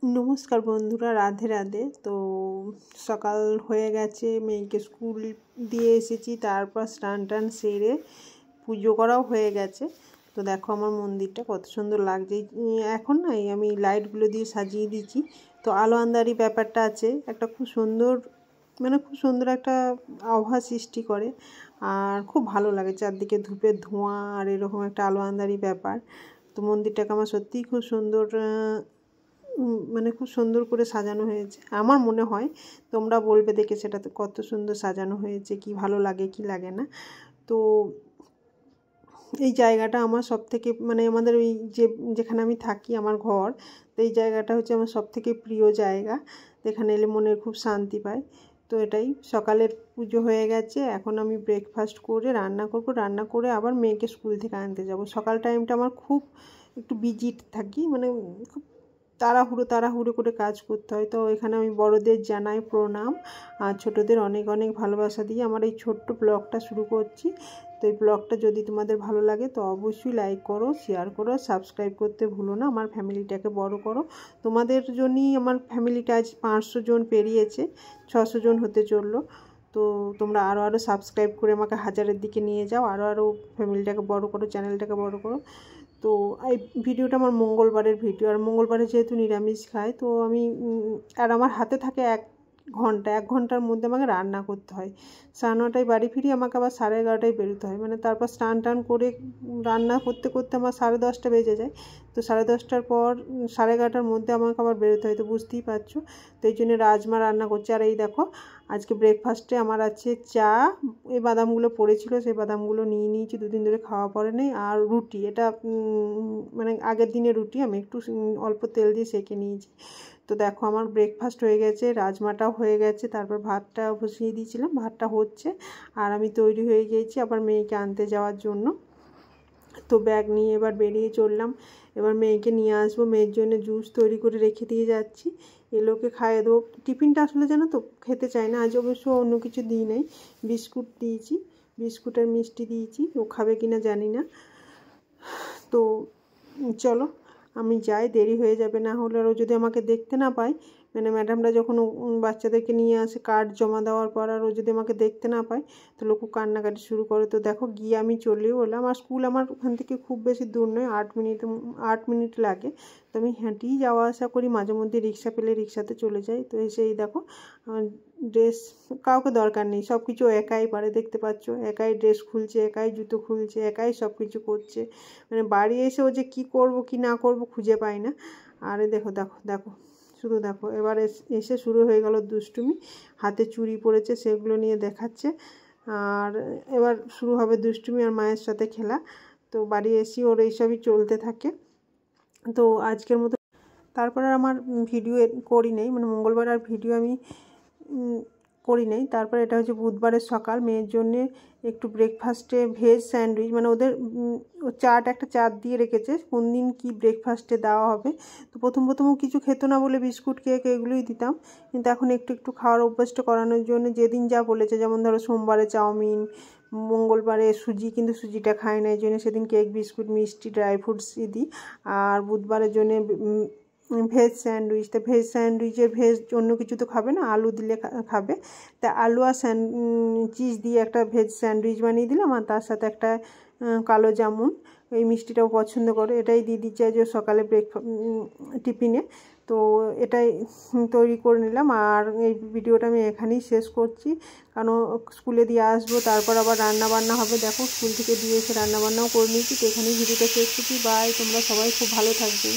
नमस्कार बंधुरा राधे राधे। तो सकाल हो गेছে মেয়েকে स्कूल দিয়ে এসেছি, তারপর স্নান টান সেরে পুজো করাও হয়ে গেছে। তো দেখো আমার মন্দিরটা কত সুন্দর লাগছে। এখন না আমি লাইটগুলো দিয়ে সাজিয়ে দিচ্ছি, তো আলো আন্ধারি ব্যাপারটা আছে, একটা খুব সুন্দর খুব সুন্দর একটা আবহাওয়া সৃষ্টি করে আর খুব ভালো লাগে। চারদিকে ধূপের ধোঁয়া আর এরকম একটা আলো আন্ধারি ব্যাপার। তো মন্দিরটাকে আমার সত্যিই খুব সুন্দর খুব সুন্দর করে সাজানো হয়েছে আমার মনে হয়। তোমরা বলবে দেখে সেটাতে কত সুন্দর সাজানো হয়েছে, কি ভালো লাগে কি লাগে না। তো এই জায়গাটা আমার সবথেকে আমাদের ওই যেখানে আমি থাকি আমার ঘর, তো এই জায়গাটা হচ্ছে আমার সবথেকে প্রিয় জায়গা। এখানে এলে মনে খুব শান্তি পায়। তো এটাই সকালের পুজো হয়ে গেছে, এখন আমি ব্রেকফাস্ট করে রান্না করব, রান্না করে আবার মেয়েকে স্কুল থেকে আনতে যাব। সকাল টাইমটা আমার খুব একটু বিজি থাকি, খুব তাড়াহুড়ো করে কাজ করতে হয়। তো এখানে আমি বড়দের জানাই প্রণাম আর ছোটদের অনেক অনেক ভালোবাসা দিয়ে আমার এই ছোট্ট ব্লগটা শুরু করছি। তো এই ব্লগটা যদি তোমাদের ভালো লাগে তো অবশ্যই লাইক করো, শেয়ার করো, সাবস্ক্রাইব করতে ভুলো না। আমার ফ্যামিলিটাকে বড় করো। তোমাদের জন্যই আমার ফ্যামিলিটা আজ 500 জন পেরিয়েছে, 600 জন হতে চললো। তো তোমরা আরও সাবস্ক্রাইব করে আমাকে 1000-এর দিকে নিয়ে যাও, আরও ফ্যামিলিটাকে বড় করো, চ্যানেলটাকে বড় করো। তো এই ভিডিওটা আমার মঙ্গলবারের ভিডিও, আর মঙ্গলবারে যেহেতু নিরামিষ খাই, তো আমি আর আমার হাতে থাকে 1 ঘন্টার মধ্যে আমাকে রান্না করতে হয়। 9:30টায় বাড়ি ফিরি, আমাকে আবার 11:30টায় বেরোতে হয়। তারপর স্নান টান করে রান্না করতে করতে আমার 10:30টা বেজে যায়। তো 10:30টার পর 11:30টার মধ্যে আমাকে আবার বেরোতে হয়, তো বুঝতেই পারছো। তো এই জন্য রাজমা রান্না করছি। আর এই দেখো আজকে ব্রেকফাস্টে আমার আছে চা, এই বাদামগুলো পড়েছিল সেই বাদামগুলো নিয়ে নিয়েছি, 2 দিন ধরে খাওয়া পড়ে নেই। আর রুটি, এটা আগের দিনের রুটি আমি একটু অল্প তেল দিয়ে সেঁকে নিয়েছি। তো দেখো আমার ব্রেকফাস্ট হয়ে গেছে, রাজমাটাও হয়ে গেছে, তারপর ভাতটা বসিয়ে দিয়েছিলাম, ভাতটা হচ্ছে আর আমি তৈরি হয়ে গিয়েছি আবার মেয়েকে আনতে যাওয়ার জন্য। তো ব্যাগ নিয়ে এবার বেরিয়ে চললাম, এবার মেয়েকে নিয়ে আসবো। মেয়ের জন্য জুস তৈরি করে রেখে দিয়ে যাচ্ছি, এলোকে খাইয়ে দেবো। টিফিনটা আসলে জানো তো খেতে চায় না, আজ অবশ্য অন্য কিছু দিই নাই, বিস্কুট দিয়েছি, বিস্কুট আর মিষ্টি দিয়েছি, ও খাবে কিনা জানি না। তো চলো আমি যাই, দেরি হয়ে যাবে, না হলে ও যদি আমাকে দেখতে না পায়, ম্যাডামরা যখন বাচ্চাদেরকে নিয়ে আসে কার্ড জমা দেওয়ার পর, আর ও যদি আমাকে দেখতে না পায় তাহলে খুব কান্নাকাটি শুরু করে। তো দেখো গিয়ে আমি চলেও এলাম। আর স্কুল আমার ওখান থেকে খুব বেশি দূর নয়, 8 মিনিট লাগে। তো আমি হেঁটেই যাওয়া আসা করি, মাঝে মধ্যে রিক্সা পেলে রিক্সাতে চলে যাই। তো এসেই দেখো ড্রেস কাউকে দরকার নেই, সব কিছু একাই পারে, দেখতে পাচ্ছ, একাই ড্রেস খুলছে, একাই জুতো খুলছে, একাই সব কিছু করছে। বাড়ি এসে ও যে কী করবো কি না করবো খুঁজে পাই না। আরে দেখো দেখো দেখো শুধু দেখো, এবার এসে শুরু হয়ে গেল দুষ্টুমি, হাতে চুড়ি পড়েছে সেগুলো নিয়ে দেখাচ্ছে, আর এবার শুরু হবে দুষ্টুমি আর মায়ের সাথে খেলা। তো বাড়ি এসে ওর এইসবই চলতে থাকে। তো আজকের মতো তারপর আর আমার ভিডিও করি নেই, মঙ্গলবার আর ভিডিও আমি করি নেই। তারপর এটা হচ্ছে বুধবারের সকাল, মেয়ের জন্যে একটু ব্রেকফাস্টে ভেজ স্যান্ডউইচ, ওদের চাট একটা চাট দিয়ে রেখেছে কোন দিন কী ব্রেকফাস্টে দেওয়া হবে। তো প্রথম কিছু খেতো না বলে বিস্কুট কেক এগুলোই দিতাম, কিন্তু এখন একটু খাওয়ার অভ্যাসটা করানোর জন্য যেদিন যা বলেছে, যেমন ধরো সোমবারে চাউমিন, মঙ্গলবারে সুজি, কিন্তু সুজিটা খায় না, এই জন্য সেদিন কেক বিস্কুট মিষ্টি ড্রাই ফ্রুটসই দিই। আর বুধবারের জন্যে ভেজ স্যান্ডউইচ। তা ভেজ স্যান্ডউইচে ভেজ অন্য কিছু তো খাবে না, আলু দিলে খাবে। তা আলু আর চিজ দিয়ে একটা ভেজ স্যান্ডউইচ বানিয়ে দিলাম, আর তার সাথে একটা কালো জামুন, এই মিষ্টিটাও পছন্দ করে, এটাই দিয়ে দিচ্ছি আজ সকালে টিফিনে। তো এটাই তৈরি করে নিলাম, আর এই ভিডিওটা আমি এখানেই শেষ করছি, কারণ স্কুলে দিয়ে আসবো, তারপর আবার রান্নাবান্না হবে। দেখো স্কুল থেকে দিয়ে এসে রান্নাবান্নাও করে নিয়েছি। তো এখানেই ভিডিওটা শেষ করছি। বাই, তোমরা সবাই খুব ভালো থাকবে।